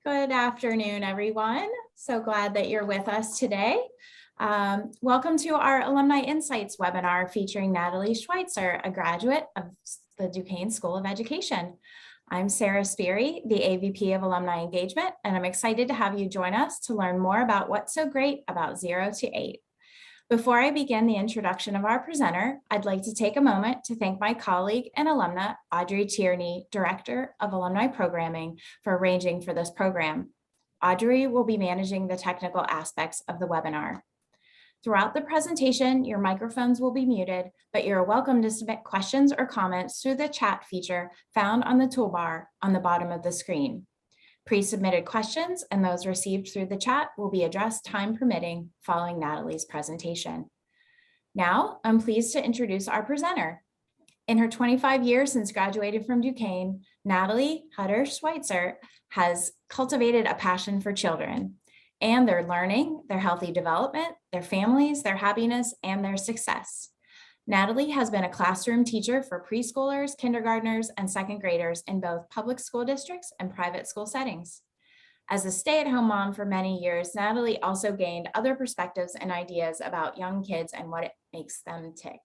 Good afternoon, everyone. So glad that you're with us today. Welcome to our Alumni Insights webinar featuring Natalie Schweizer, a graduate of the Duquesne School of Education. I'm Sarah Speary, the AVP of Alumni Engagement, and I'm excited to have you join us to learn more about what's so great about 0 to 8. Before I begin the introduction of our presenter, I'd like to take a moment to thank my colleague and alumna, Audrey Tierney, Director of Alumni Programming, for arranging for this program. Audrey will be managing the technical aspects of the webinar. Throughout the presentation, your microphones will be muted, but you're welcome to submit questions or comments through the chat feature found on the toolbar on the bottom of the screen. Pre-submitted questions and those received through the chat will be addressed time permitting following Natalie's presentation. Now, I'm pleased to introduce our presenter. In her 25 years since graduating from Duquesne, Natalie Schweizer has cultivated a passion for children and their learning, their healthy development, their families, their happiness, and their success. Natalie has been a classroom teacher for preschoolers, kindergartners, and second graders in both public school districts and private school settings. As a stay-at-home mom for many years, Natalie also gained other perspectives and ideas about young kids and what it makes them tick.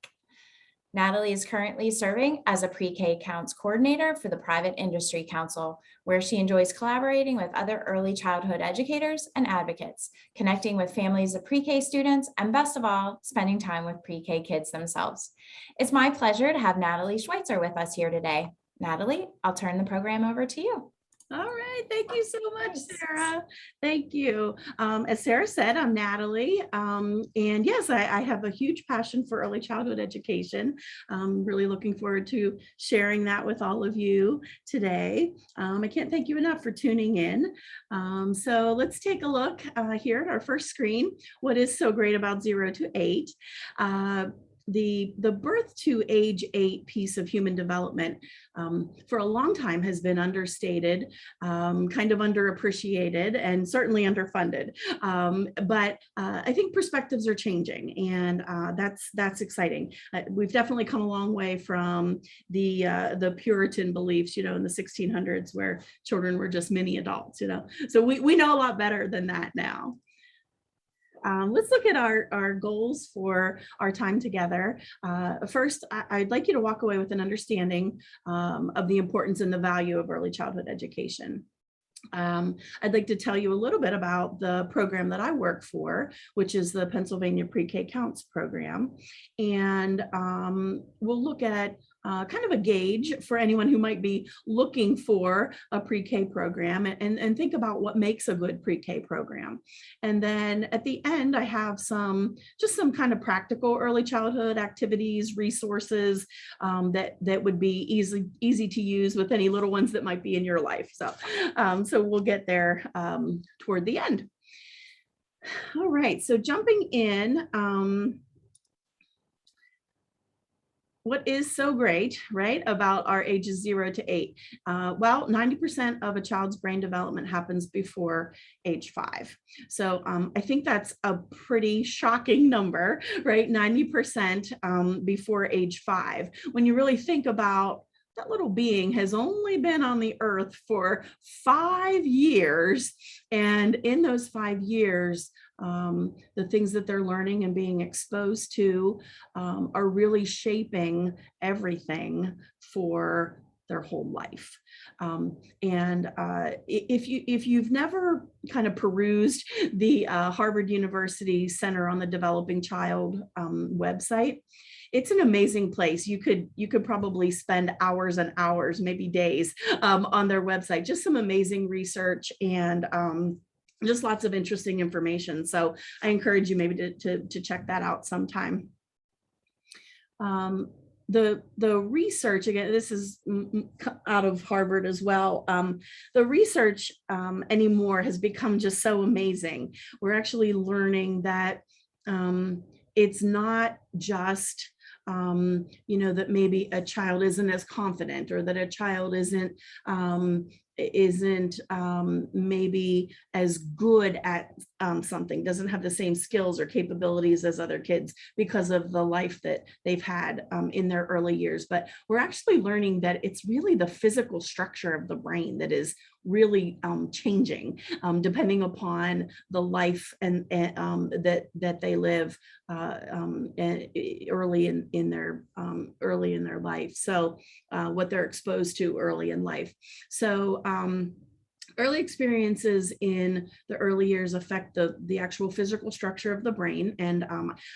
Natalie is currently serving as a PreK Counts coordinator for the Private Industry Council, where she enjoys collaborating with other early childhood educators and advocates, connecting with families of pre-K students, and best of all, spending time with pre-K kids themselves. It's my pleasure to have Natalie Schweizer with us here today. Natalie, I'll turn the program over to you. All right, thank you so much, Sarah. Thank you. As Sarah said, I'm Natalie, and yes, I have a huge passion for early childhood education. I'm really looking forward to sharing that with all of you today. I can't thank you enough for tuning in. So let's take a look here at our first screen. What is so great about 0 to 8? The birth to age 8 piece of human development for a long time has been understated, kind of underappreciated, and certainly underfunded. But I think perspectives are changing, and that's exciting. We've definitely come a long way from the Puritan beliefs, in the 1600s, where children were just mini adults, So we know a lot better than that now. Let's look at our goals for our time together. First, I'd like you to walk away with an understanding of the importance and the value of early childhood education. I'd like to tell you a little bit about the program that I work for, which is the Pennsylvania PreK Counts program. And we'll look at kind of a gauge for anyone who might be looking for a pre-K program and think about what makes a good pre-K program. And then at the end, I have just some kind of practical early childhood activities, resources that would be easy to use with any little ones that might be in your life. So we'll get there toward the end. All right, so jumping in, what is so great, right, about our ages 0 to 8? Well, 90% of a child's brain development happens before age 5. So I think that's a pretty shocking number, right? 90% before age 5. When you really think about that little being has only been on the earth for 5 years. And in those 5 years, the things that they're learning and being exposed to are really shaping everything for their whole life. If you've never kind of perused the Harvard University Center on the Developing Child website, it's an amazing place. You could probably spend hours and hours, maybe days, on their website. Just some amazing research and just lots of interesting information. So I encourage you maybe to check that out sometime. The research, again, this is out of Harvard as well. The research anymore has become just so amazing. We're actually learning that it's not just that maybe a child isn't as confident, or that a child isn't maybe as good at something, doesn't have the same skills or capabilities as other kids because of the life that they've had in their early years. But we're actually learning that it's really the physical structure of the brain that is really changing depending upon the life and that they live early in their life. So what they're exposed to early in life. So early experiences in the early years affect the actual physical structure of the brain. And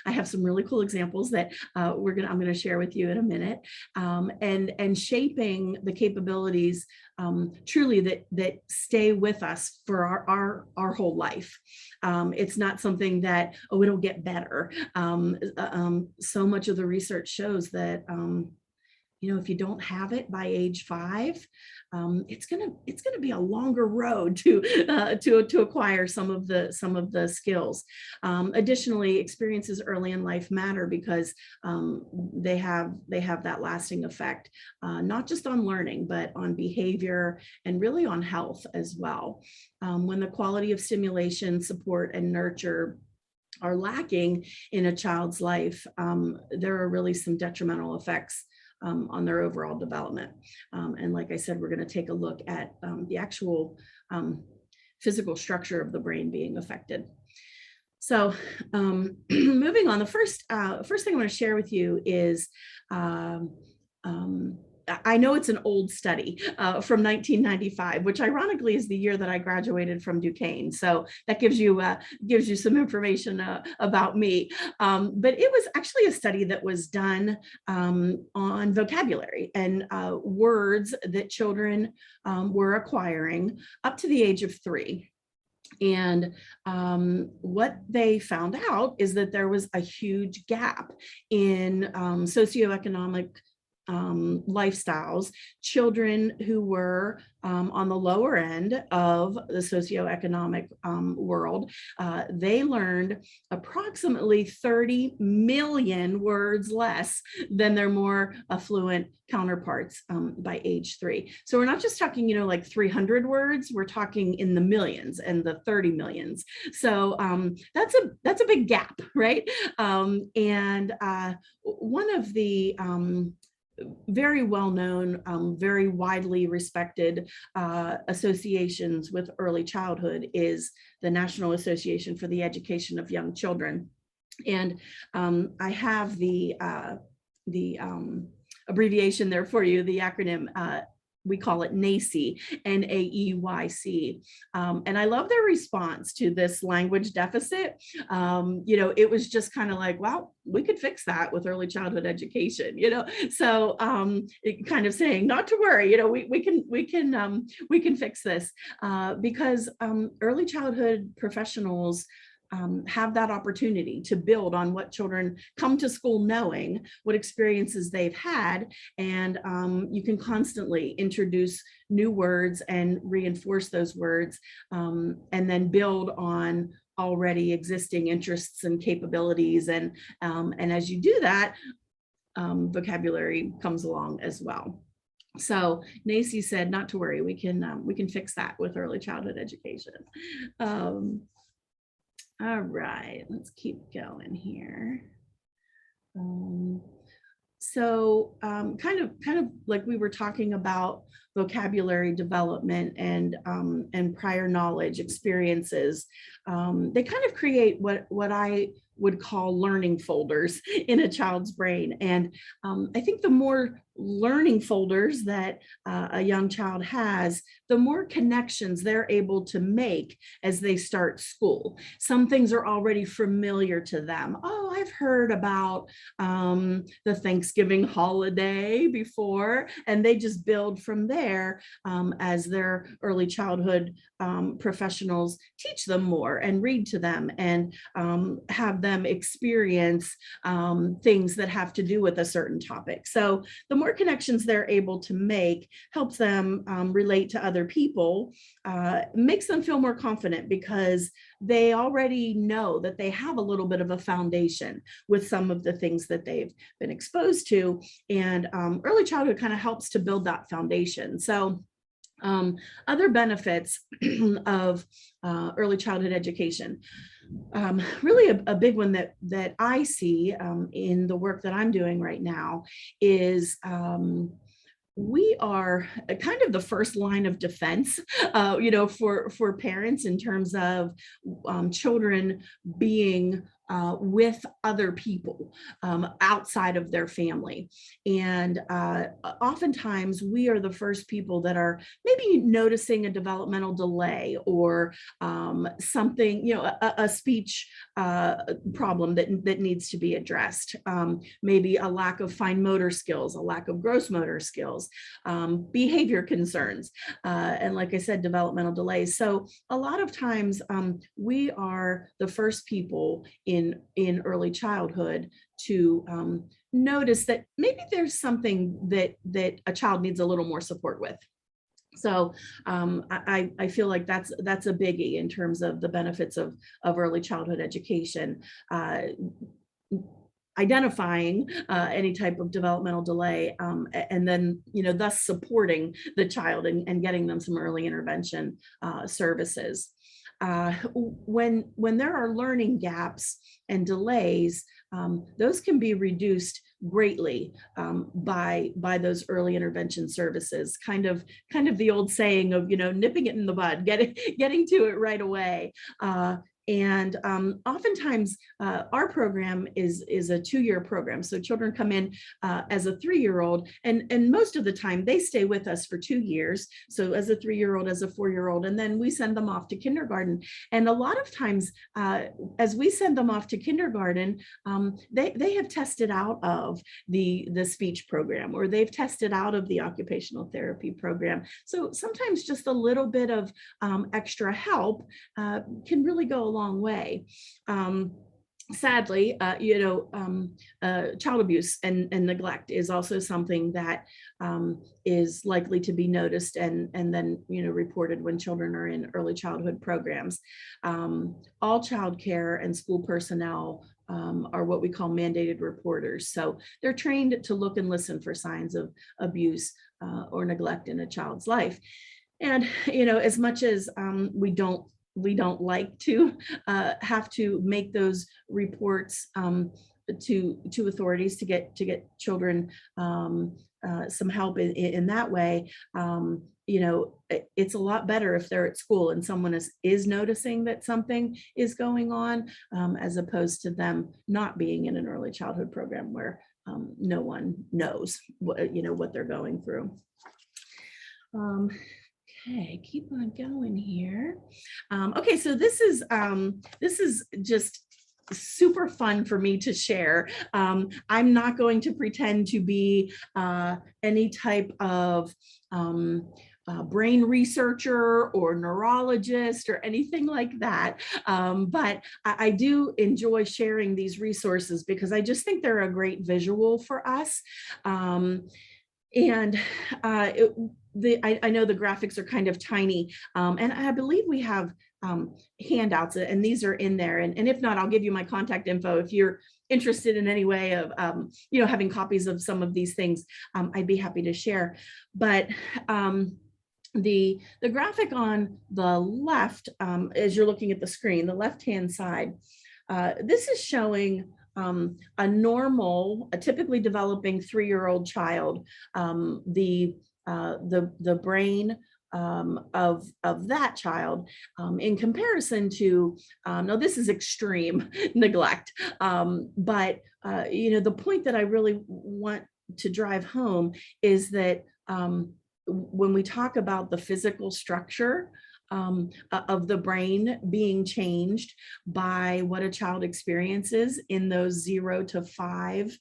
I have some really cool examples that I'm going to share with you in a minute, and shaping the capabilities truly that stay with us for our whole life. It's not something that, oh, it'll get better. So much of the research shows that if you don't have it by age 5, it's gonna be a longer road to acquire some of the skills. Additionally, experiences early in life matter because they have that lasting effect, not just on learning, but on behavior and really on health as well. When the quality of stimulation, support, and nurture are lacking in a child's life, there are really some detrimental effects on their overall development. And like I said, we're going to take a look at the actual physical structure of the brain being affected. So moving on, the first thing I'm going to share with you is I know it's an old study from 1995, which ironically is the year that I graduated from Duquesne. So that gives you some information about me. But it was actually a study that was done on vocabulary and words that children were acquiring up to the age of 3. And what they found out is that there was a huge gap in socioeconomic lifestyles. Children who were on the lower end of the socioeconomic world, they learned approximately 30 million words less than their more affluent counterparts by age 3. So we're not just talking, like 300 words, we're talking in the millions and the 30 millions. So that's a big gap, right? And one of the very well-known, very widely respected associations with early childhood is the National Association for the Education of Young Children. And I have the abbreviation there for you, the acronym. We call it NAEYC, N-A-E-Y-C. And I love their response to this language deficit. It was just kind of like, well, we could fix that with early childhood education, So it kind of saying, not to worry, we can fix this because early childhood professionals have that opportunity to build on what children come to school knowing, what experiences they've had, and you can constantly introduce new words and reinforce those words, and then build on already existing interests and capabilities. And as you do that, vocabulary comes along as well. So NAEYC said, not to worry, we can fix that with early childhood education. All right, let's keep going here. So kind of like we were talking about vocabulary development and prior knowledge experiences, they kind of create what I would call learning folders in a child's brain. And I think the more learning folders that a young child has, the more connections they're able to make as they start school. Some things are already familiar to them. Oh, I've heard about the Thanksgiving holiday before, and they just build from there as their early childhood professionals teach them more and read to them and have them experience things that have to do with a certain topic. So the more connections they're able to make helps them relate to other people, makes them feel more confident because they already know that they have a little bit of a foundation with some of the things that they've been exposed to. And early childhood kind of helps to build that foundation. So Other benefits of early childhood education. Really a big one that I see in the work that I'm doing right now is we are kind of the first line of defense, for parents in terms of children being with other people outside of their family. And oftentimes we are the first people that are maybe noticing a developmental delay or something, a speech problem that needs to be addressed. Maybe a lack of fine motor skills, a lack of gross motor skills, behavior concerns, and like I said, developmental delays. So a lot of times we are the first people in early childhood to notice that maybe there's something that a child needs a little more support with. So I feel like that's a biggie in terms of the benefits of early childhood education. Identifying any type of developmental delay, and then thus supporting the child and getting them some early intervention services. When there are learning gaps and delays, those can be reduced greatly by those early intervention services. Kind of the old saying of nipping it in the bud, getting to it right away. And oftentimes our program is a 2-year program. So children come in as a 3-year-old, and most of the time they stay with us for 2 years. So as a 3-year-old, as a 4-year-old, and then we send them off to kindergarten. And a lot of times as we send them off to kindergarten, they have tested out of the speech program, or they've tested out of the occupational therapy program. So sometimes just a little bit of extra help can really go a long way. Sadly, child abuse and neglect is also something that is likely to be noticed and then reported when children are in early childhood programs. All child care and school personnel are what we call mandated reporters. So they're trained to look and listen for signs of abuse or neglect in a child's life. And as much as we don't like to have to make those reports to authorities to get children some help in that way. It's a lot better if they're at school and someone is noticing that something is going on, as opposed to them not being in an early childhood program where no one knows what they're going through. Okay, keep on going here. Okay, so this is just super fun for me to share. I'm not going to pretend to be any type of brain researcher or neurologist or anything like that. But I do enjoy sharing these resources because I just think they're a great visual for us. I know the graphics are kind of tiny, and I believe we have handouts, and these are in there. And if not, I'll give you my contact info if you're interested in any way of having copies of some of these things. I'd be happy to share. But the graphic on the left, as you're looking at the screen, the left-hand side, this is showing a typically developing 3-year-old child, the brain of that child in comparison to, now this is extreme neglect, but the point that I really want to drive home is that when we talk about the physical structure of the brain being changed by what a child experiences in those 0 to 5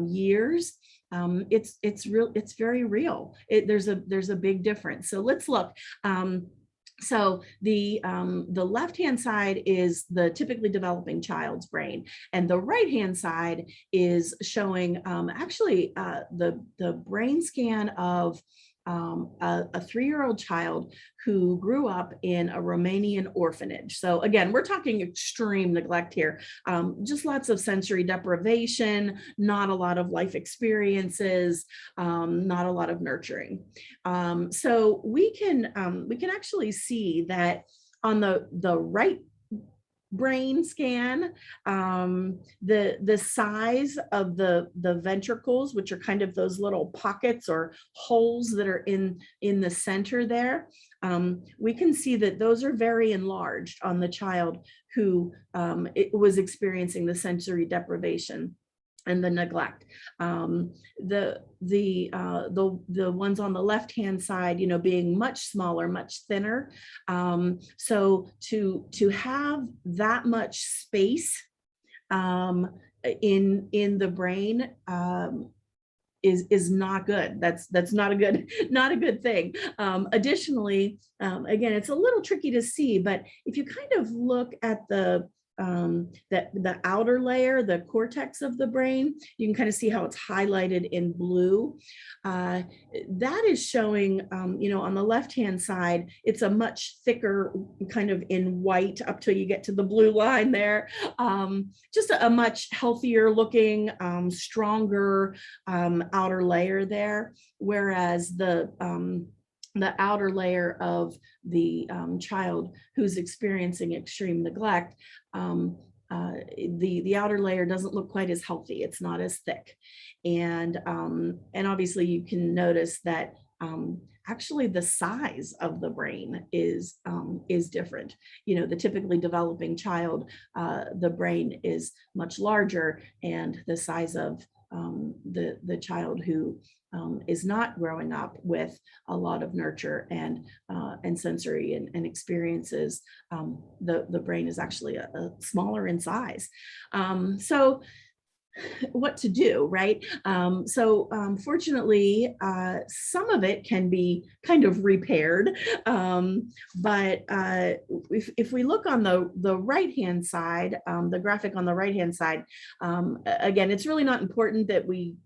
years, it's very real. There's a big difference. So let's look. So the left-hand side is the typically developing child's brain, and the right-hand side is showing actually the brain scan of a 3-year-old child who grew up in a Romanian orphanage. So again, we're talking extreme neglect here, just lots of sensory deprivation, not a lot of life experiences, not a lot of nurturing. So we can actually see that on the right brain scan, the size of the ventricles, which are kind of those little pockets or holes that are in the center there, we can see that those are very enlarged on the child who was experiencing the sensory deprivation and the neglect. The ones on the left-hand side, being much smaller, much thinner. So to have that much space in the brain is not good. That's not a good thing. Additionally, again, it's a little tricky to see, but if you kind of look at the outer layer, the cortex of the brain, you can kind of see how it's highlighted in blue. That is showing, on the left-hand side, it's a much thicker kind of in white up till you get to the blue line there. Just a much healthier looking, stronger outer layer there. Whereas the outer layer of the child who's experiencing extreme neglect, the outer layer doesn't look quite as healthy. It's not as thick. And obviously you can notice that actually the size of the brain is different. The typically developing child, the brain is much larger, and the size of the child who is not growing up with a lot of nurture and sensory and experiences, the brain is actually a smaller in size. So what to do, right? Fortunately, some of it can be kind of repaired, but if we look on the right-hand side, the graphic on the right-hand side, again, it's really not important that we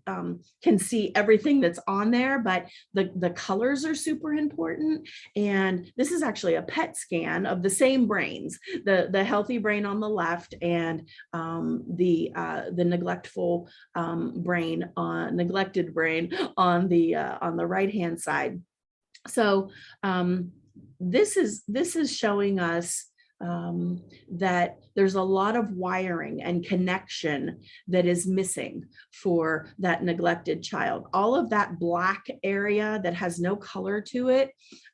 can see everything that's on there, but the colors are super important. And this is actually a PET scan of the same brains, the healthy brain on the left and the neglected neglected brain on the right-hand side. So this is showing us that there's a lot of wiring and connection that is missing for that neglected child. All of that black area that has no color to it,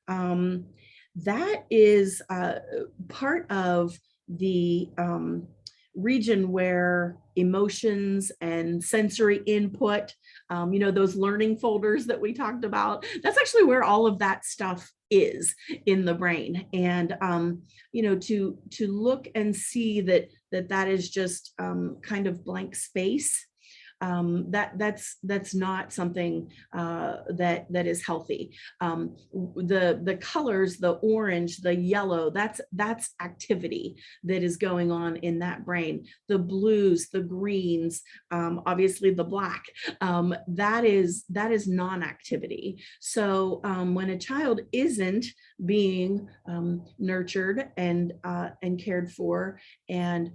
that is part of the region where emotions and sensory input, those learning folders that we talked about, that's actually where all of that stuff is in the brain. And to look and see that is just kind of blank space, that's not something that is healthy. The colors, the orange, the yellow, that's activity that is going on in that brain. The blues, the greens, obviously the black, that is non-activity. So when a child isn't being nurtured and cared for and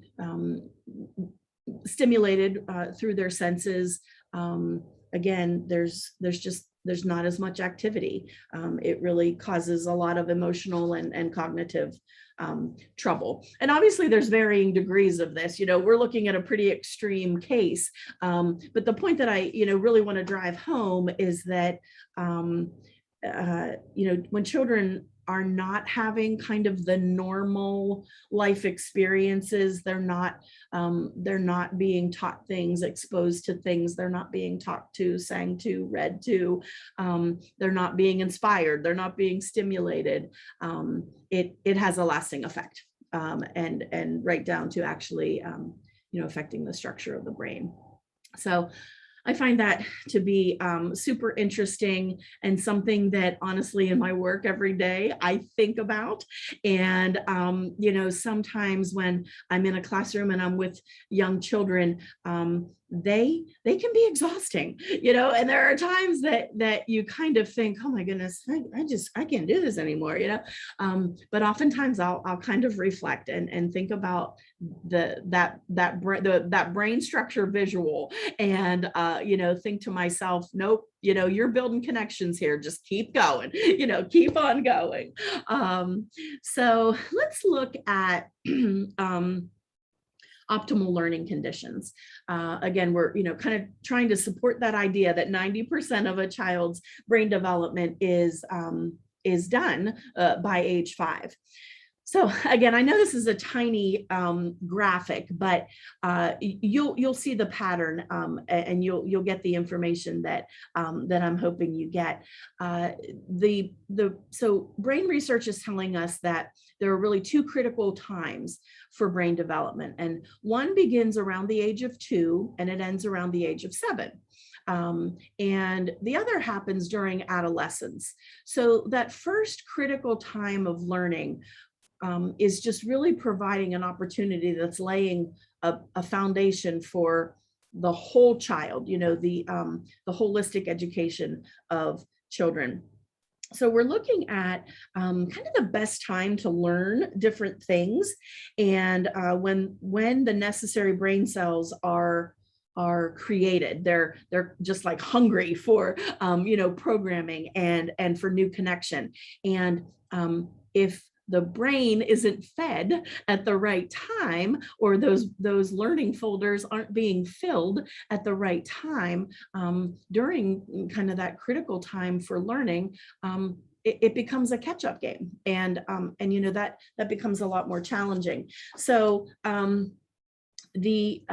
stimulated through their senses, again, there's not as much activity. It really causes a lot of emotional and cognitive trouble. And obviously there's varying degrees of this. We're looking at a pretty extreme case, but the point that I really want to drive home is that when children are not having kind of the normal life experiences, they're not being taught things, exposed to things, they're not being talked to, sang to, read to, they're not being inspired, they're not being stimulated, it has a lasting effect, and right down to actually affecting the structure of the brain. So I find that to be super interesting and something that honestly in my work every day I think about. And sometimes when I'm in a classroom and I'm with young children, they can be exhausting, and there are times that you kind of think, oh my goodness, I can't do this anymore, but oftentimes I'll kind of reflect and think about that brain structure visual, and think to myself, nope, you're building connections here, just keep going, keep on going. So let's look at optimal learning conditions. Again, we're kind of trying to support that idea that 90% of a child's brain development is done by age 5. So again, I know this is a tiny graphic, but you'll see the pattern, and you'll get the information that I'm hoping you get. So brain research is telling us that there are really 2 critical times for brain development, and one begins around the age of 2 and it ends around the age of 7. And the other happens during adolescence. So that first critical time of learning is just really providing an opportunity that's laying a foundation for the whole child, the holistic education of children. So we're looking at kind of the best time to learn different things, and when the necessary brain cells are created, they're just like hungry for programming and for new connection. And if the brain isn't fed at the right time, or those learning folders aren't being filled at the right time during kind of that critical time for learning, it becomes a catch-up game, and that becomes a lot more challenging. So the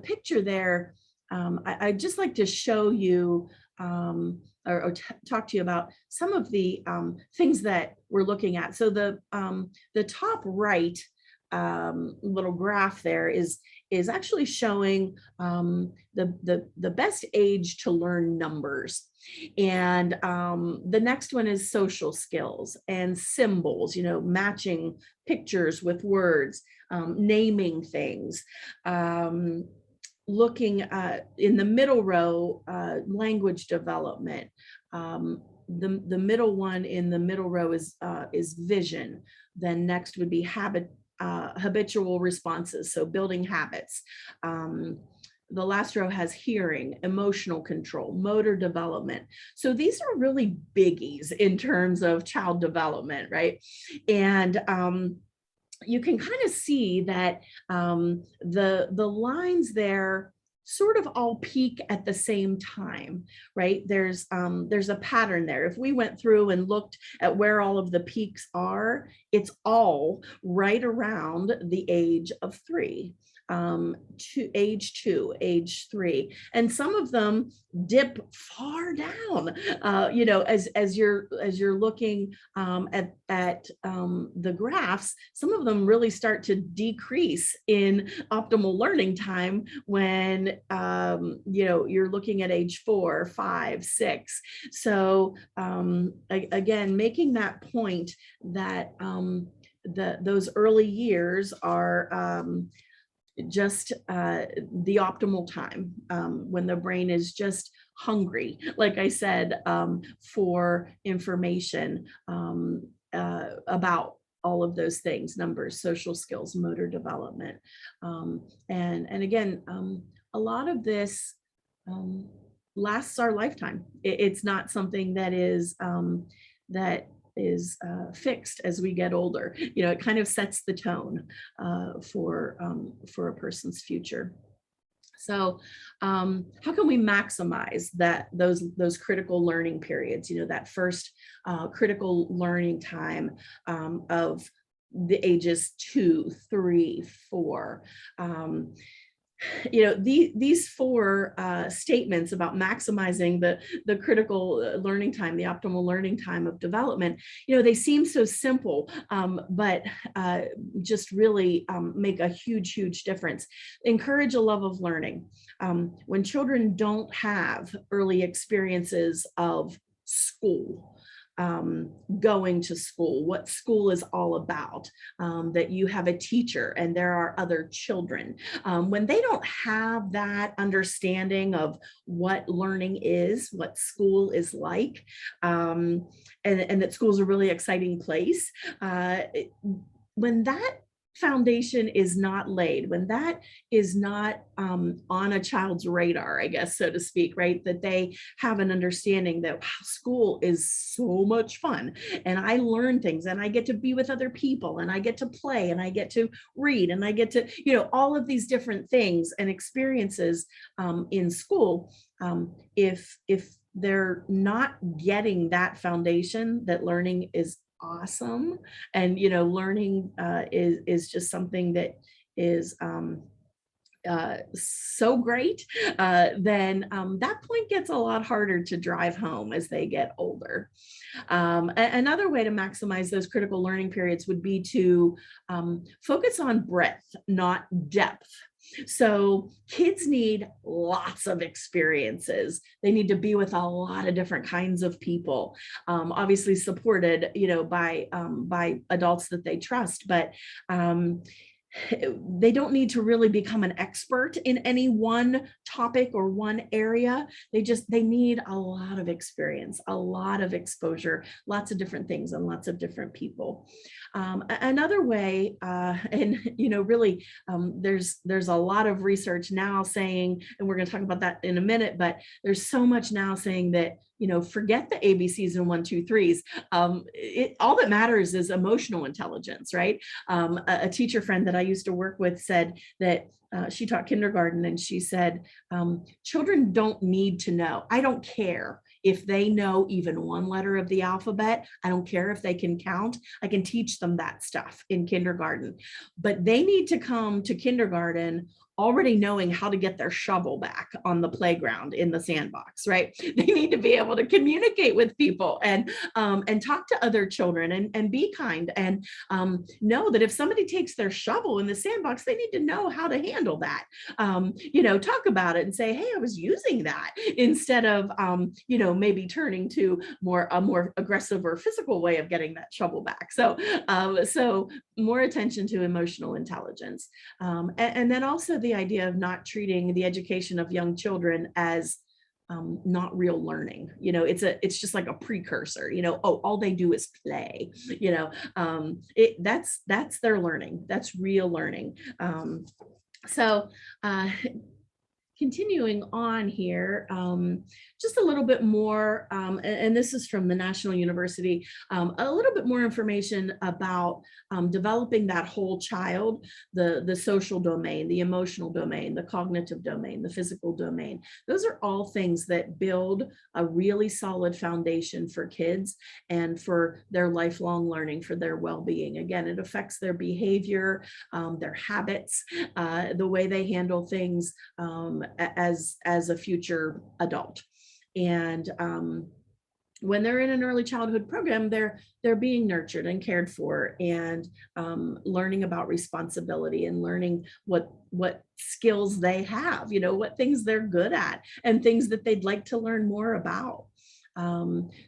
picture there, I'd just like to show you or talk to you about some of the things that we're looking at. So the top right little graph there is actually showing the best age to learn numbers. And the next one is social skills and symbols, matching pictures with words, naming things. Looking in the middle row, language development. The middle one in the middle row is vision. Then next would be habitual responses, so building habits. The last row has hearing, emotional control, motor development. So these are really biggies in terms of child development, right? And you can kind of see that the lines there sort of all peak at the same time, right? There's a pattern there. If we went through and looked at where all of the peaks are, it's all right around the age of 3. To age 2, age 3, and some of them dip far down. As you're looking at the graphs, some of them really start to decrease in optimal learning time when you're looking at age 4, 5, 6. So again, making that point that those early years are just the optimal time when the brain is just hungry, like I said, for information about all of those things: numbers, social skills, motor development. And again, a lot of this lasts our lifetime. It's not something that is fixed as we get older. It kind of sets the tone for a person's future. So how can we maximize those critical learning periods, that first critical learning time of the ages 2, 3, 4. These 4 statements about maximizing the critical learning time, the optimal learning time of development, they seem so simple, but just really make a huge difference. Encourage a love of learning. When children don't have early experiences of school, going to school, what school is all about, that you have a teacher and there are other children. When they don't have that understanding of what learning is, what school is like, and that school is a really exciting place, when that foundation is not laid, when that is not on a child's radar, I guess, so to speak, right? That they have an understanding that, wow, school is so much fun and I learn things and I get to be with other people and I get to play and I get to read and I get to, all of these different things and experiences in school. If they're not getting that foundation, that learning is awesome, and learning is just something that is so great, then that point gets a lot harder to drive home as they get older. Another way to maximize those critical learning periods would be to focus on breadth, not depth. So kids need lots of experiences. They need to be with a lot of different kinds of people, obviously supported, by adults that they trust, but they don't need to really become an expert in any one topic or one area. They need a lot of experience, a lot of exposure, lots of different things and lots of different people. Another way, and really, there's a lot of research now saying, and we're going to talk about that in a minute, but there's so much now saying that, forget the ABCs and 1, 2, 3s. All that matters is emotional intelligence, right? A teacher friend that I used to work with said that she taught kindergarten, and she said, children don't need to know. I don't care if they know even one letter of the alphabet. I don't care if they can count. I can teach them that stuff in kindergarten, but they need to come to kindergarten already knowing how to get their shovel back on the playground in the sandbox, right? They need to be able to communicate with people and talk to other children and be kind and know that if somebody takes their shovel in the sandbox, they need to know how to handle that. Talk about it and say, hey, I was using that, instead of, maybe turning to a more aggressive or physical way of getting that shovel back. So more attention to emotional intelligence. And then also the idea of not treating the education of young children as not real learning. It's just like a precursor, all they do is play, that's their learning. That's real learning. Continuing on here, just a little bit more, and this is from the National University, a little bit more information about developing that whole child, the social domain, the emotional domain, the cognitive domain, the physical domain. Those are all things that build a really solid foundation for kids and for their lifelong learning, for their well-being. Again, it affects their behavior, their habits, the way they handle things, as a future adult. And when they're in an early childhood program, they're being nurtured and cared for, and learning about responsibility and learning what skills they have, what things they're good at and things that they'd like to learn more about.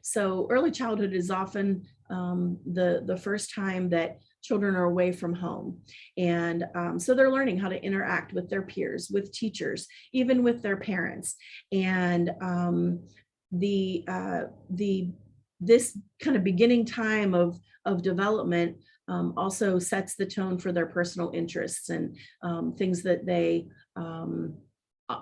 So early childhood is often the first time that children are away from home. And so they're learning how to interact with their peers, with teachers, even with their parents. And this kind of beginning time of development also sets the tone for their personal interests and things that they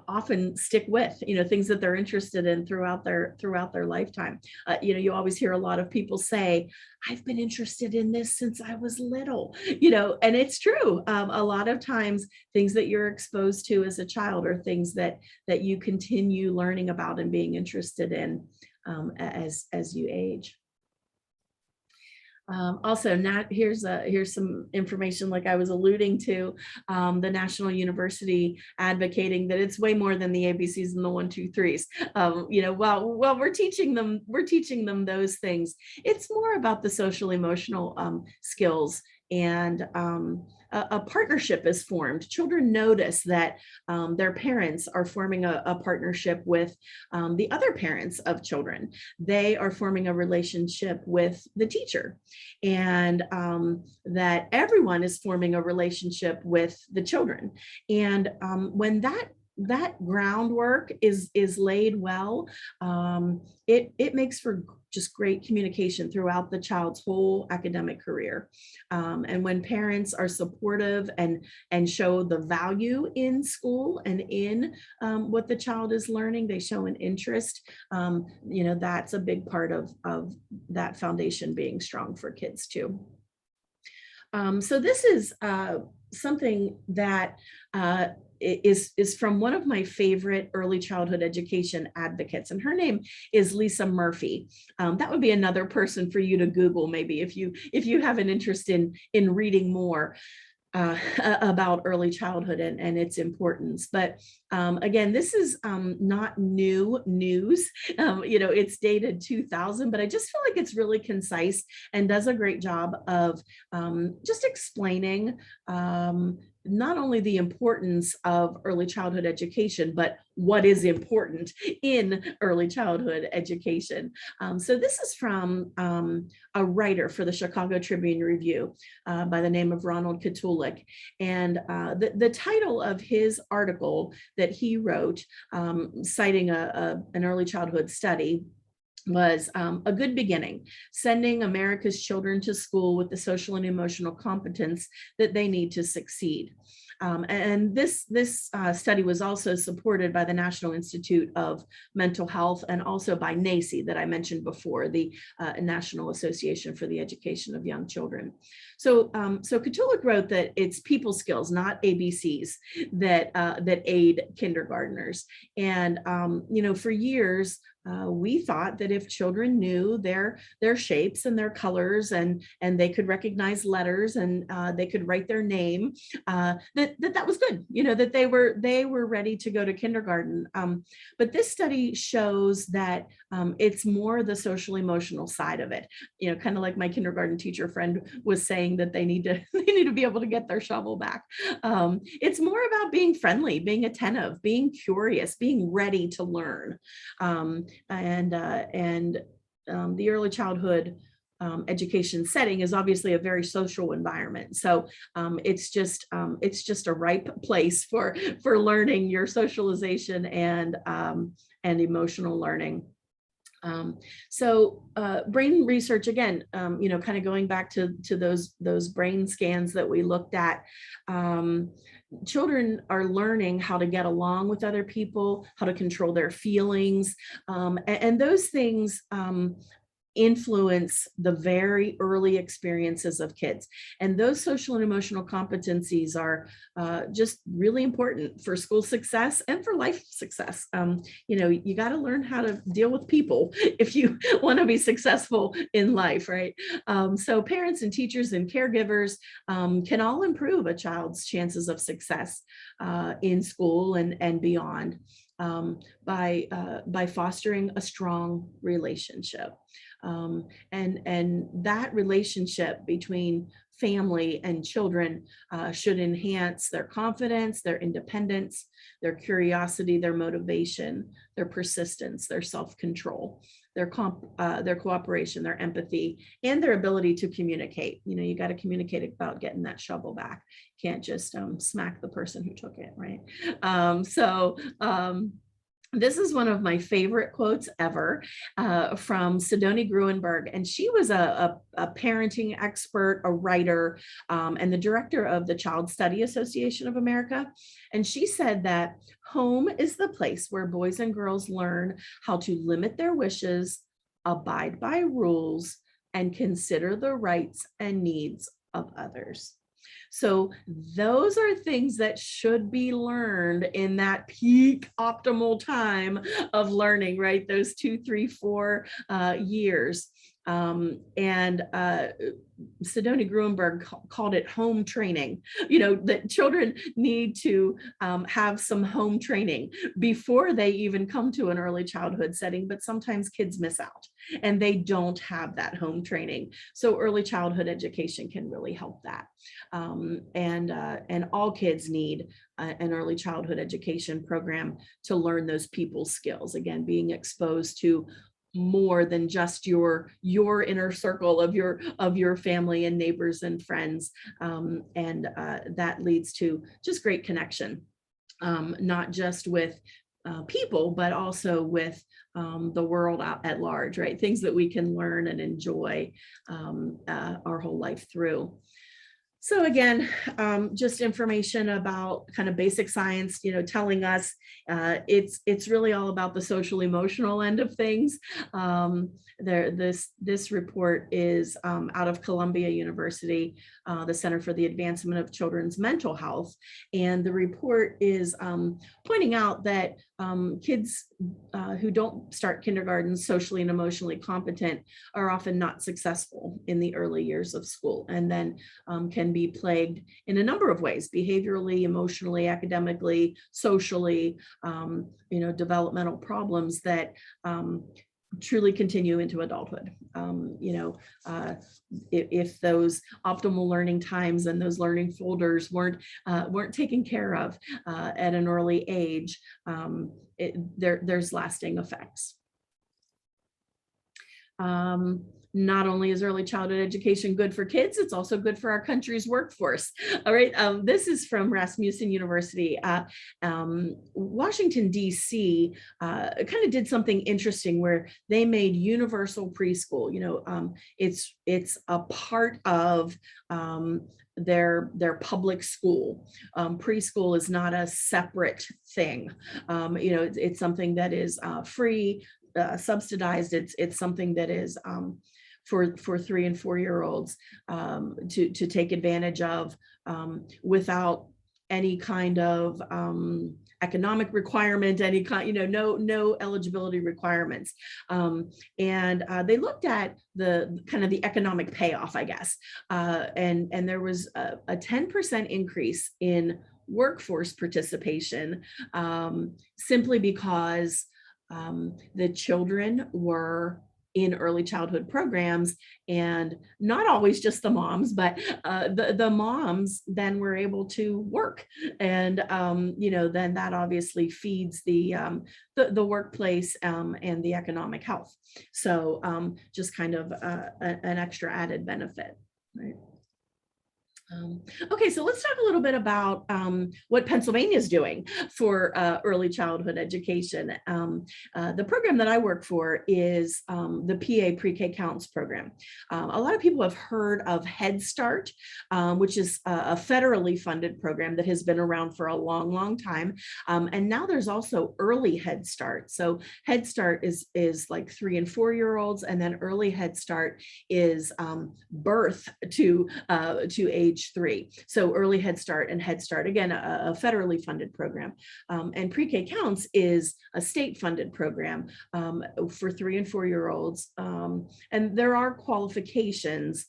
often stick with, things that they're interested in throughout their lifetime. You always hear a lot of people say, I've been interested in this since I was little, and it's true. A lot of times things that you're exposed to as a child are things that you continue learning about and being interested in as you age. Also, here's some information, like I was alluding to, the National University advocating that it's way more than the ABCs and the 1, 2, 3s. While we're teaching them those things, it's more about the social emotional skills and a partnership is formed. Children notice that their parents are forming a partnership with the other parents of children. They are forming a relationship with the teacher, and that everyone is forming a relationship with the children. And when that groundwork is laid well, it makes for just great communication throughout the child's whole academic career. And when parents are supportive and show the value in school and in what the child is learning, they show an interest, that's a big part of that foundation being strong for kids too. So this is something that is from one of my favorite early childhood education advocates, and her name is Lisa Murphy. That would be another person for you to Google, maybe if you have an interest in reading more about early childhood and its importance. But again, this is not new news. It's dated 2000, but I just feel like it's really concise and does a great job of just explaining not only the importance of early childhood education, but what is important in early childhood education. So this is from a writer for the Chicago Tribune Review by the name of Ronald Katulik. And the title of his article that he wrote, citing an early childhood study, was A Good Beginning, Sending America's Children to School with the Social and Emotional Competence that they need to succeed. And this study was also supported by the National Institute of Mental Health and also by NACCE that I mentioned before, the National Association for the Education of Young Children. So Katulik wrote that it's people skills, not ABCs, that aid kindergartners. And for years, we thought that if children knew their shapes and their colors and they could recognize letters and they could write their name, that was good, that they were ready to go to kindergarten. But this study shows that it's more the social emotional side of it, kind of like my kindergarten teacher friend was saying that they need to be able to get their shovel back. It's more about being friendly, being attentive, being curious, being ready to learn. And the early childhood education setting is obviously a very social environment. So it's just a ripe place for learning your socialization and emotional learning. So brain research, again, kind of going back to those brain scans that we looked at, children are learning how to get along with other people, how to control their feelings, and those things influence the very early experiences of kids. And those social and emotional competencies are just really important for school success and for life success. You got to learn how to deal with people if you want to be successful in life, right? So parents and teachers and caregivers can all improve a child's chances of success in school and beyond by fostering a strong relationship. And that relationship between family and children should enhance their confidence, their independence, their curiosity, their motivation, their persistence, their self-control, their cooperation, their empathy, and their ability to communicate. You got to communicate about getting that shovel back. Can't just smack the person who took it, right? This is one of my favorite quotes ever from Sidonie Gruenberg, and she was a parenting expert, a writer, and the director of the Child Study Association of America. And she said that home is the place where boys and girls learn how to limit their wishes, abide by rules, and consider the rights and needs of others. So those are things that should be learned in that peak optimal time of learning, right? Those 2, 3, 4 years. And Sidonie Gruenberg called it home training. That children need to have some home training before they even come to an early childhood setting, but sometimes kids miss out and they don't have that home training. So early childhood education can really help that. And all kids need an early childhood education program to learn those people skills. Again, being exposed to more than just your inner circle of your family and neighbors and friends, and that leads to just great connection, not just with people, but also with the world out at large, right? Things that we can learn and enjoy our whole life through. So again, just information about kind of basic science, telling us it's really all about the social emotional end of things. This report is out of Columbia University, the Center for the Advancement of Children's Mental Health, and the report is pointing out that kids who don't start kindergarten socially and emotionally competent are often not successful in the early years of school, and then can be plagued in a number of ways: behaviorally, emotionally, academically, socially, developmental problems that truly continue into adulthood. If those optimal learning times and those learning folders weren't taken care of at an early age, there's lasting effects. Not only is early childhood education good for kids, it's also good for our country's workforce. All right, this is from Rasmussen University. Washington, D.C. Kind of did something interesting where they made universal preschool. It's a part of their public school. Preschool is not a separate thing. It's something that is free, subsidized. It's something that is for 3 and 4 year olds to take advantage of without any kind of economic requirement, any kind, no eligibility requirements. And they looked at the kind of the economic payoff, I guess. And there was a 10% increase in workforce participation, simply because the children were in early childhood programs, and not always just the moms, but the moms then were able to work, and then that obviously feeds the workplace and the economic health. So just kind of an extra added benefit, right? Okay, so let's talk a little bit about what Pennsylvania is doing for early childhood education. The program that I work for is the PreK Counts program. A lot of people have heard of Head Start, which is a federally funded program that has been around for a long, long time. And now there's also Early Head Start. So Head Start is like 3 and 4 year olds, and then Early Head Start is birth to age 3. So Early Head Start and Head Start, again, a federally funded program. And PreK Counts is a state funded program for 3 and 4 year olds. And there are qualifications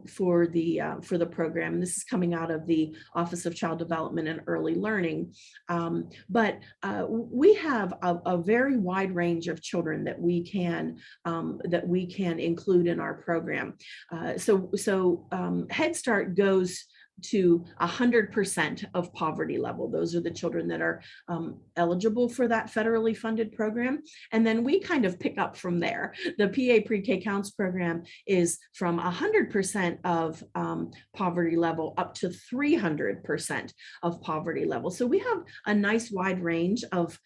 for the program. This is coming out of the Office of Child Development and Early Learning. But we have a very wide range of children that we can include in our program. So Head Start goes to 100% of poverty level. Those are the children that are eligible for that federally funded program. And then we kind of pick up from there. The PreK Counts program is from 100% of poverty level up to 300% of poverty level. So we have a nice wide range of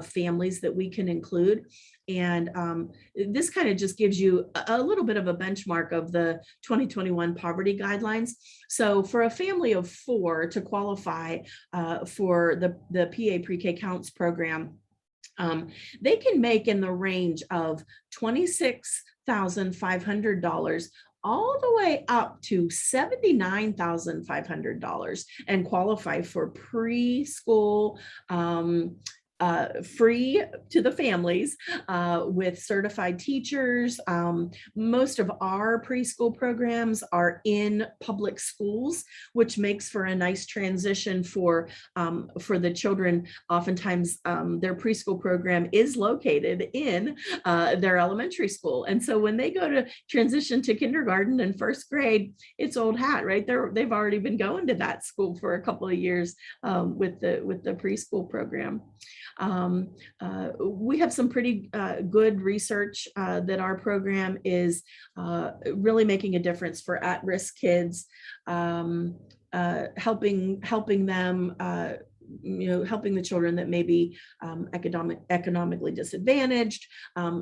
families that we can include. And this kind of just gives you a little bit of a benchmark of the 2021 poverty guidelines. So for a family of 4 to qualify for the PreK Counts program, they can make in the range of $26,500 all the way up to $79,500 and qualify for preschool free to the families with certified teachers. Most of our preschool programs are in public schools, which makes for a nice transition for the children. Oftentimes their preschool program is located in their elementary school. And so when they go to transition to kindergarten and first grade, it's old hat, right? They've already been going to that school for a couple of years with the preschool program. We have some pretty good research that our program is really making a difference for at-risk kids, helping them, helping the children that may be economically disadvantaged.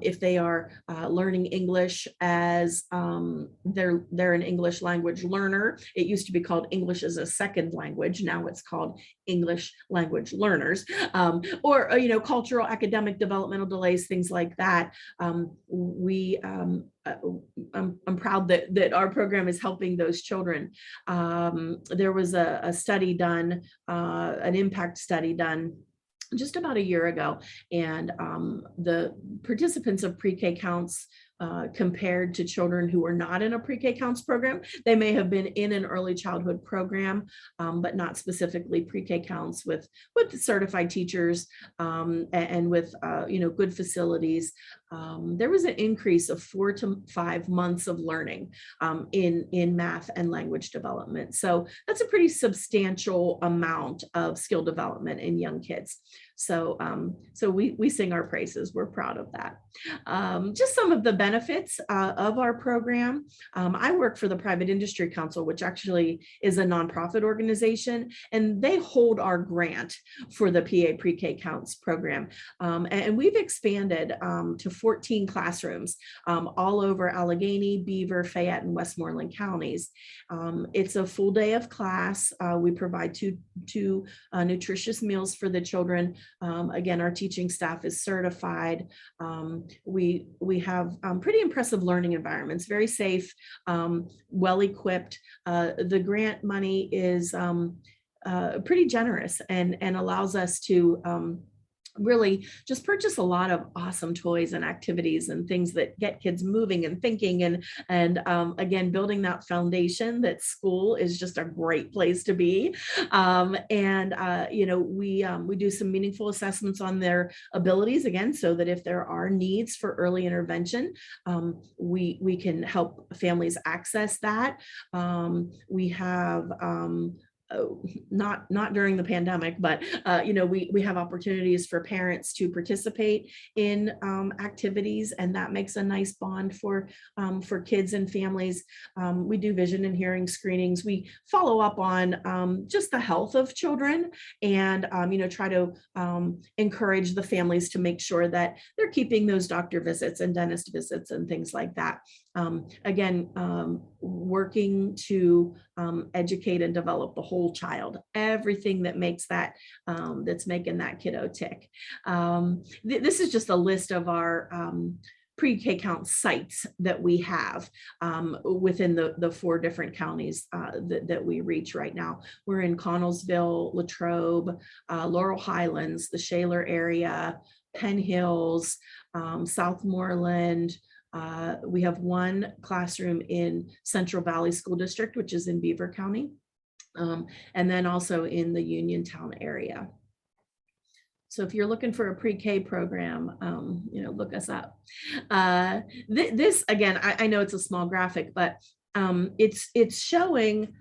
If they are learning English as they're an English language learner. It used to be called English as a second language. Now it's called English language learners, or cultural, academic, developmental delays, things like that. I'm proud that our program is helping those children. There was a study done, an impact study done just about a year ago, and the participants of PreK Counts compared to children who were not in a PreK Counts program. They may have been in an early childhood program, but not specifically PreK Counts with certified teachers and with good facilities. There was an increase of 4 to 5 months of learning in math and language development. So that's a pretty substantial amount of skill development in young kids. So we sing our praises. We're proud of that. Just some of the benefits of our program. I work for the Private Industry Council, which actually is a nonprofit organization, and they hold our grant for the PA PreK Counts program. And we've expanded to 14 classrooms all over Allegheny, Beaver, Fayette, and Westmoreland counties. It's a full day of class. We provide two nutritious meals for the children. Again, our teaching staff is certified. We have pretty impressive learning environments, very safe, well-equipped. The grant money is pretty generous and allows us to really just purchase a lot of awesome toys and activities and things that get kids moving and thinking, and again, building that foundation that school is just a great place to be. We do some meaningful assessments on their abilities, again, so that if there are needs for early intervention, we can help families access that. We have not during the pandemic, but we have opportunities for parents to participate in activities, and that makes a nice bond for kids and families. We do vision and hearing screenings. We follow up on just the health of children, and try to encourage the families to make sure that they're keeping those doctor visits and dentist visits and things like that. Working to educate and develop the whole child, everything that makes that, that's making that kiddo tick. This is just a list of our PreK Counts sites that we have within the 4 different counties that we reach right now. We're in Connellsville, Latrobe, Laurel Highlands, the Shaler area, Penn Hills, Southmoreland. We have 1 classroom in Central Valley School District, which is in Beaver County, and then also in the Uniontown area. So if you're looking for a pre-K program, look us up. This, again, I know it's a small graphic, but it's showing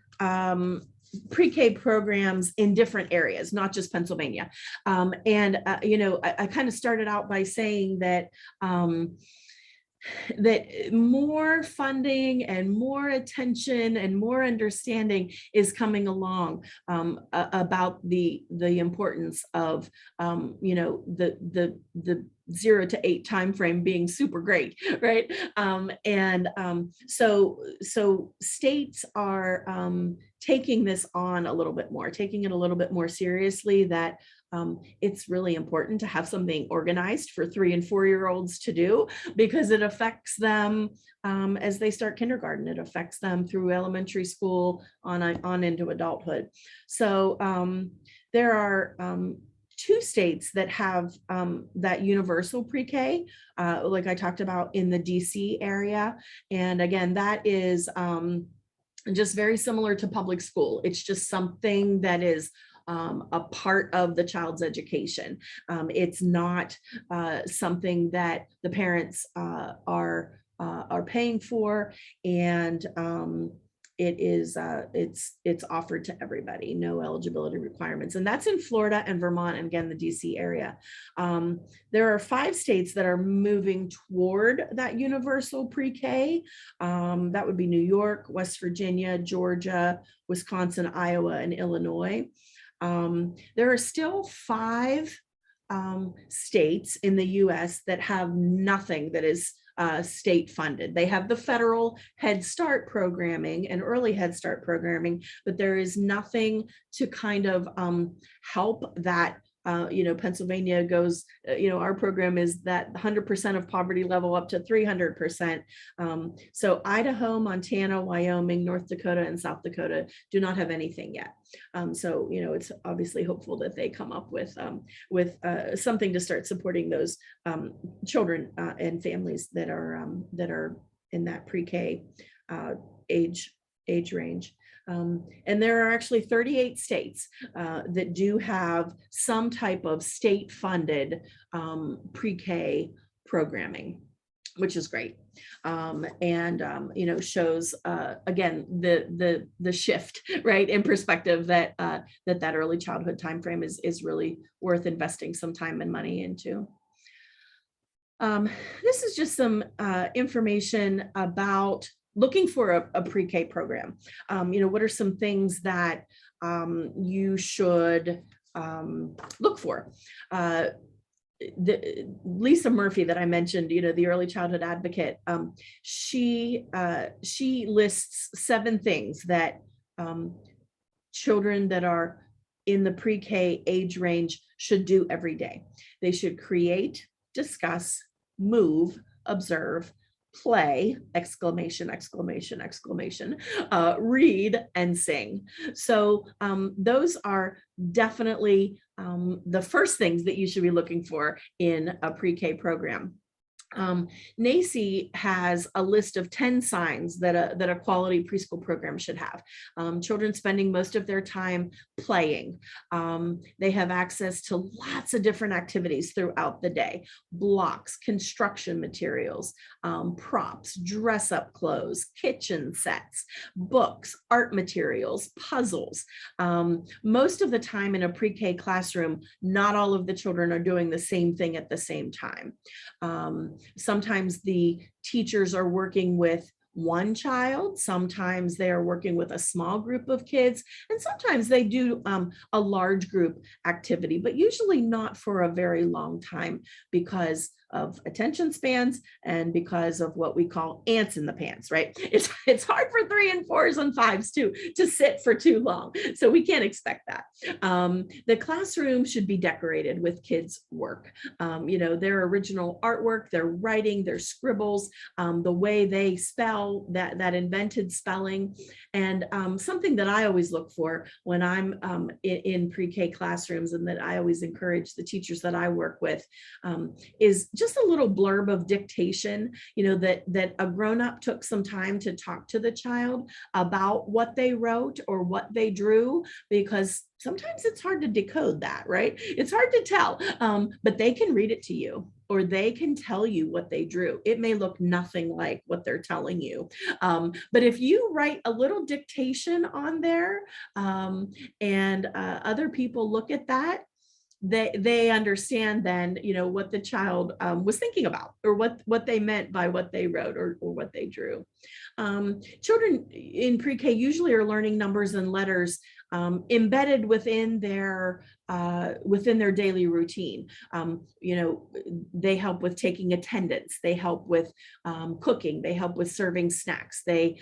pre-K programs in different areas, not just Pennsylvania. I kind of started out by saying that that more funding and more attention and more understanding is coming along about the importance of the 0 to 8 timeframe being super great, right? So states are taking this on a little bit more, taking it a little bit more seriously, that it's really important to have something organized for 3 and 4-year-olds to do, because it affects them as they start kindergarten. It affects them through elementary school on into adulthood. So there are 2 states that have that universal pre-K, like I talked about in the DC area. And again, that is just very similar to public school. It's just something that is a part of the child's education. It's not something that the parents are paying for, and it's offered to everybody, no eligibility requirements. And that's in Florida and Vermont, and again, the DC area. There are 5 states that are moving toward that universal pre-K. That would be New York, West Virginia, Georgia, Wisconsin, Iowa, and Illinois. There are still 5 states in the US that have nothing that is state funded. They have the federal Head Start programming and early Head Start programming, but there is nothing to kind of help that. Pennsylvania goes, our program is that 100% of poverty level up to 300%. So Idaho, Montana, Wyoming, North Dakota, and South Dakota do not have anything yet. So it's obviously hopeful that they come up with something to start supporting those children and families that are in that pre-K age range. And there are actually 38 states that do have some type of state-funded pre-K programming, which is great. And shows again the shift, right, in perspective that that early childhood timeframe is really worth investing some time and money into. This is just some information about looking for a pre-K program. What are some things that you should look for? Lisa Murphy that I mentioned, the early childhood advocate, she lists 7 things that children that are in the pre-K age range should do every day. They should create, discuss, move, observe, play, exclamation, exclamation, exclamation, read, and sing. So those are definitely the first things that you should be looking for in a pre-K program. NACCE has a list of 10 signs that a quality preschool program should have. Children spending most of their time playing. They have access to lots of different activities throughout the day: blocks, construction materials, props, dress-up clothes, kitchen sets, books, art materials, puzzles. Most of the time in a pre-K classroom, not all of the children are doing the same thing at the same time. Sometimes the teachers are working with one child, sometimes they are working with a small group of kids, and sometimes they do a large group activity, but usually not for a very long time because of attention spans and because of what we call ants in the pants, right? It's hard for 3 and 4s and 5s to sit for too long. So we can't expect that. The classroom should be decorated with kids' work. Their original artwork, their writing, their scribbles, the way they spell, that invented spelling. And something that I always look for when I'm in pre-K classrooms, and that I always encourage the teachers that I work with, is just a little blurb of dictation, that a grown-up took some time to talk to the child about what they wrote or what they drew, because sometimes it's hard to decode that, right? It's hard to tell, but they can read it to you, or they can tell you what they drew. It may look nothing like what they're telling you. But if you write a little dictation on there, and other people look at that, they understand then, what the child was thinking about, or what they meant by what they wrote or what they drew. Children in pre-K usually are learning numbers and letters embedded within their daily routine. They help with taking attendance. They help with cooking. They help with serving snacks. They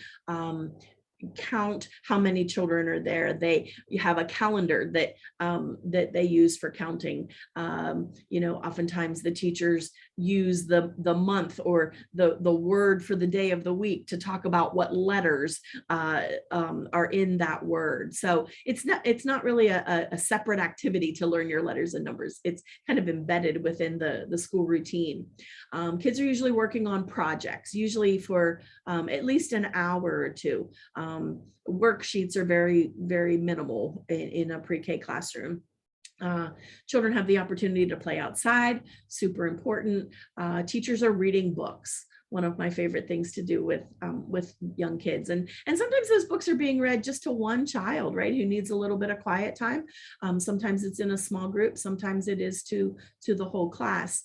count how many children are there. They have a calendar that that they use for counting. Oftentimes the teachers use the month or the word for the day of the week to talk about what letters are in that word. So it's not really a separate activity to learn your letters and numbers. It's kind of embedded within the school routine. Kids are usually working on projects, usually for at least an hour or two. Worksheets are very, very minimal in a pre-K classroom. Children have the opportunity to play outside, super important. Teachers are reading books. One of my favorite things to do with young kids. And sometimes those books are being read just to one child, right, who needs a little bit of quiet time. Sometimes it's in a small group. Sometimes it is to the whole class.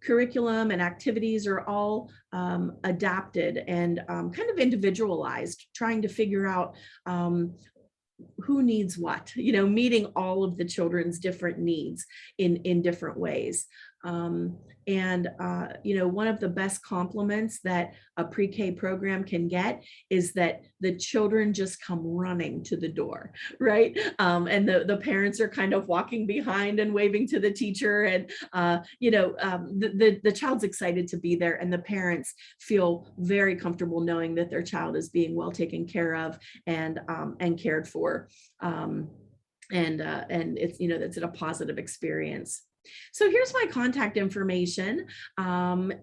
Curriculum and activities are all adapted and kind of individualized, trying to figure out who needs what, meeting all of the children's different needs in different ways. One of the best compliments that a pre-K program can get is that the children just come running to the door, right? And the parents are kind of walking behind and waving to the teacher, and the child's excited to be there, and the parents feel very comfortable knowing that their child is being well taken care of and cared for, and it's that's a positive experience. So here's my contact information.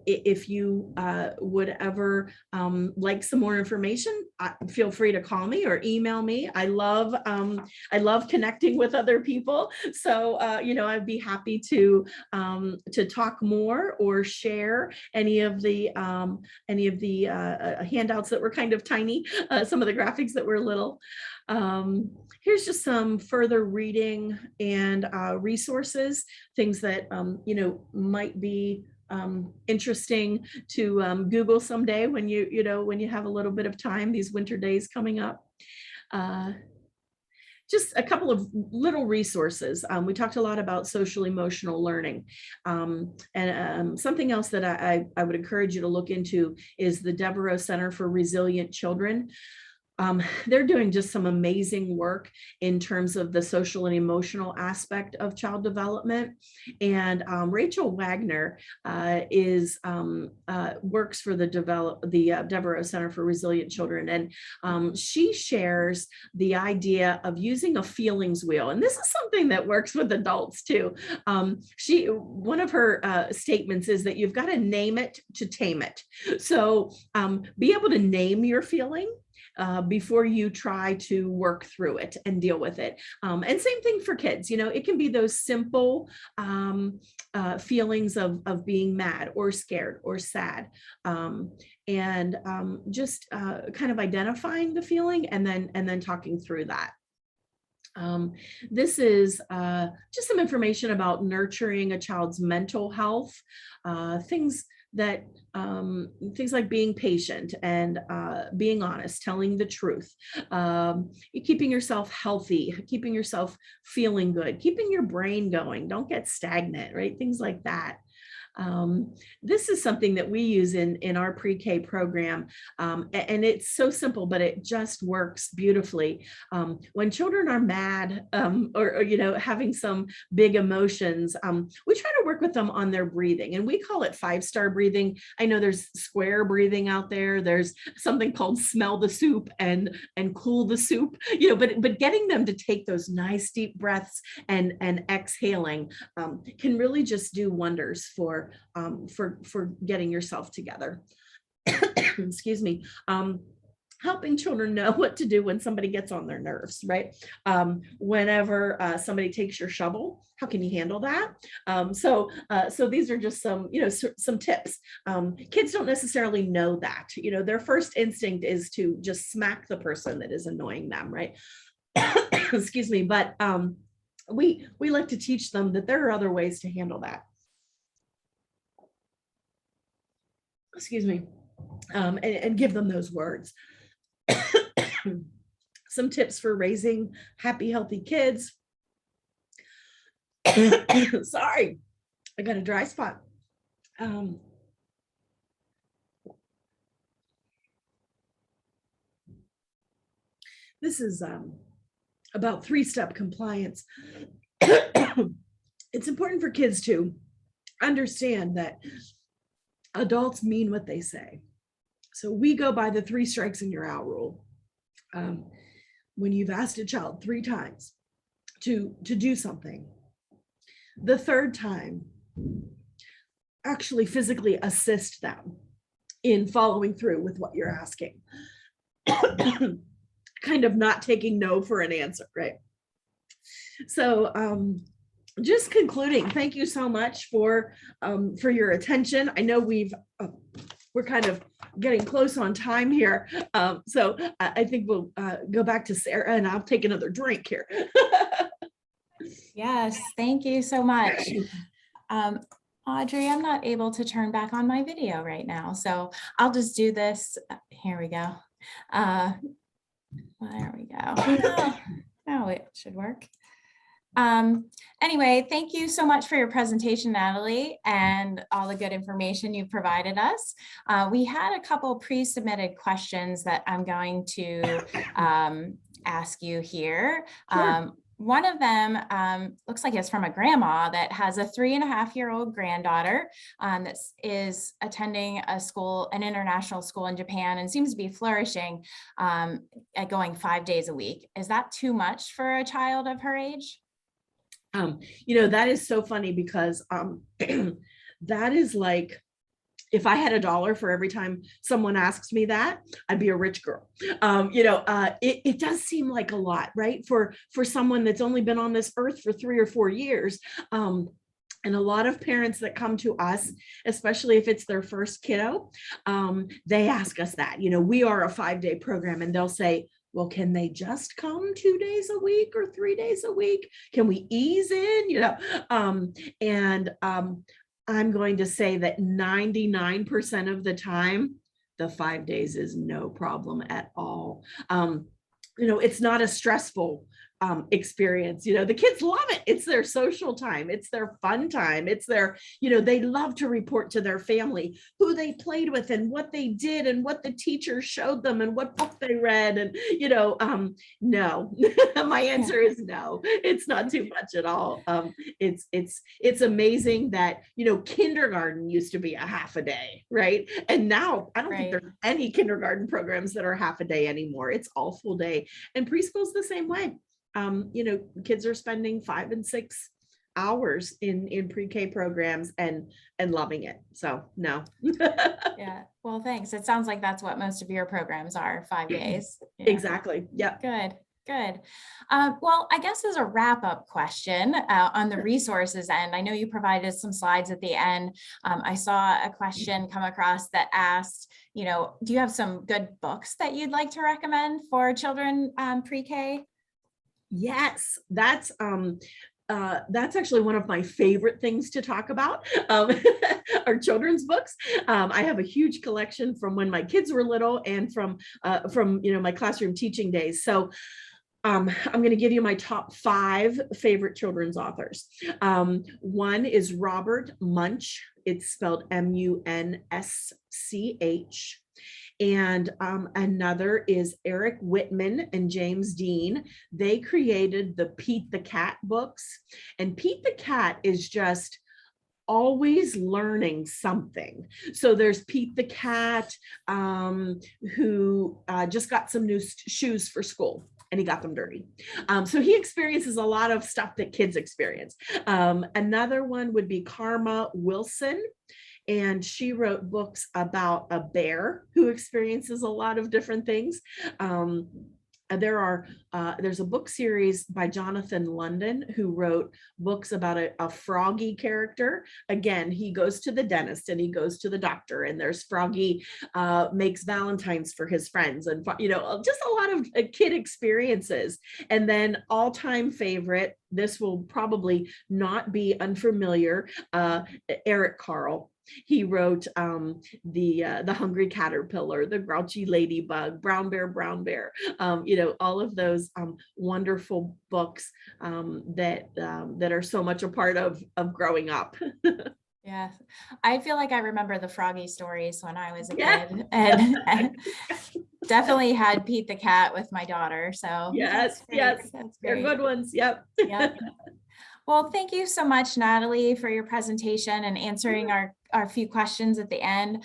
If you would ever like some more information, feel free to call me or email me. I love connecting with other people. So I'd be happy to talk more or share any of the handouts that were kind of tiny, some of the graphics that were little. Here's just some further reading and resources, things that might be interesting to Google someday when you have a little bit of time, these winter days coming up. Just a couple of little resources. We talked a lot about social emotional learning. And something else that I would encourage you to look into is the Devereaux Center for Resilient Children. They're doing just some amazing work in terms of the social and emotional aspect of child development. And Rachel Wagner works for the Devereaux Center for Resilient Children. And she shares the idea of using a feelings wheel. And this is something that works with adults too. One of her statements is that you've got to name it to tame it. So be able to name your feeling before you try to work through it and deal with it. And same thing for kids. It can be those simple feelings of being mad or scared or sad. And just kind of identifying the feeling and then talking through that. This is just some information about nurturing a child's mental health, things like being patient and being honest, telling the truth, keeping yourself healthy, keeping yourself feeling good, keeping your brain going, don't get stagnant, right? Things like that. This is something that we use in our pre-K program, and it's so simple, but it just works beautifully. When children are mad or having some big emotions, we try to work with them on their breathing, and we call it 5-star breathing. I know there's square breathing out there. There's something called smell the soup and cool the soup, but getting them to take those nice deep breaths and exhaling can really just do wonders for getting yourself together. Excuse me. Helping children know what to do when somebody gets on their nerves, right? Whenever somebody takes your shovel, how can you handle that? So these are just some tips. Kids don't necessarily know that. Their first instinct is to just smack the person that is annoying them, right? Excuse me, but we like to teach them that there are other ways to handle that. Excuse me, and give them those words. Some tips for raising happy, healthy kids. Sorry, I got a dry spot. this is about 3-step compliance. It's important for kids to understand that adults mean what they say. So we go by the 3 strikes and you're out rule. When you've asked a child 3 times to do something, the 3rd time, actually physically assist them in following through with what you're asking. Kind of not taking no for an answer, right? So just concluding, thank you so much for your attention. I know we're kind of getting close on time here. So I think we'll go back to Sarah and I'll take another drink here. Yes, thank you so much. Audrey, I'm not able to turn back on my video right now, so I'll just do this. Here we go. There we go. Now it should work. Anyway, thank you so much for your presentation, Natalie, and all the good information you provided us. We had a couple pre-submitted questions that I'm going to ask you here. Sure. One of them looks like it's from a grandma that has a 3.5-year-old granddaughter that is attending an international school in Japan, and seems to be flourishing at going 5 days a week. Is that too much for a child of her age? That is so funny because that is like, if I had $1 for every time someone asks me that, I'd be a rich girl. It does seem like a lot, right? For someone that's only been on this earth for 3 or 4 years. And a lot of parents that come to us, especially if it's their first kiddo, they ask us that. We are a 5-day program, and they'll say, well, can they just come 2 days a week or 3 days a week? Can we ease in? I'm going to say that 99% of the time, the 5 days is no problem at all. It's not a stressful experience. The kids love it. It's their social time. It's their fun time. It's their, they love to report to their family who they played with and what they did and what the teacher showed them and what book they read. And, no, my answer is no, it's not too much at all. It's amazing that, kindergarten used to be a half a day, right? And now I don't think there's any kindergarten programs that are half a day anymore. It's all full day, and preschool's the same way. Kids are spending 5 and 6 hours in pre-K programs and loving it. So no. Yeah. Well, thanks. It sounds like that's what most of your programs are, 5 days. Yeah. Exactly. Yeah. Good. Well, I guess as a wrap-up question on the resources end, I know you provided some slides at the end. I saw a question come across that asked, do you have some good books that you'd like to recommend for children pre-K? Yes, that's actually one of my favorite things to talk about, are children's books. I have a huge collection from when my kids were little and from my classroom teaching days. So I'm going to give you my top 5 favorite children's authors. One is Robert Munsch. It's spelled M-U-N-S-C-H. And another is Eric Whitman and James Dean. They created the Pete the Cat books. And Pete the Cat is just always learning something. So there's Pete the Cat, who just got some new shoes for school, and he got them dirty. So he experiences a lot of stuff that kids experience. Another one would be Karma Wilson. And she wrote books about a bear who experiences a lot of different things. There's a book series by Jonathan London, who wrote books about a Froggy character. Again, he goes to the dentist and he goes to the doctor, and there's Froggy makes Valentines for his friends, and just a lot of kid experiences. And then all-time favorite, this will probably not be unfamiliar, Eric Carle. He wrote the Hungry Caterpillar, the Grouchy Ladybug, Brown Bear, all of those wonderful books that are so much a part of growing up. Yeah, I feel like I remember the Froggy stories when I was a kid, and Definitely had Pete the cat with my daughter. So Yes, that's great. yes, That's they're great. good ones. Yep. Yep. Well, thank you so much, Natalie, for your presentation and answering our few questions at the end.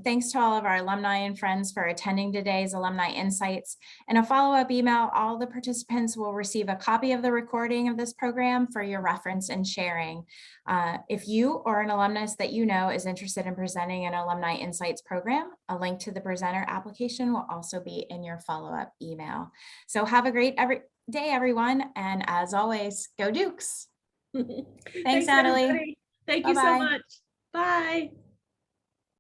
Thanks to all of our alumni and friends for attending today's Alumni Insights. In a follow-up email, all the participants will receive a copy of the recording of this program for your reference and sharing. If you or an alumnus that you know is interested in presenting an Alumni Insights program, a link to the presenter application will also be in your follow-up email. So have a great day, everyone. And as always, go Dukes. Thanks, Natalie. Everybody. Thank you so Bye-bye. much. Bye.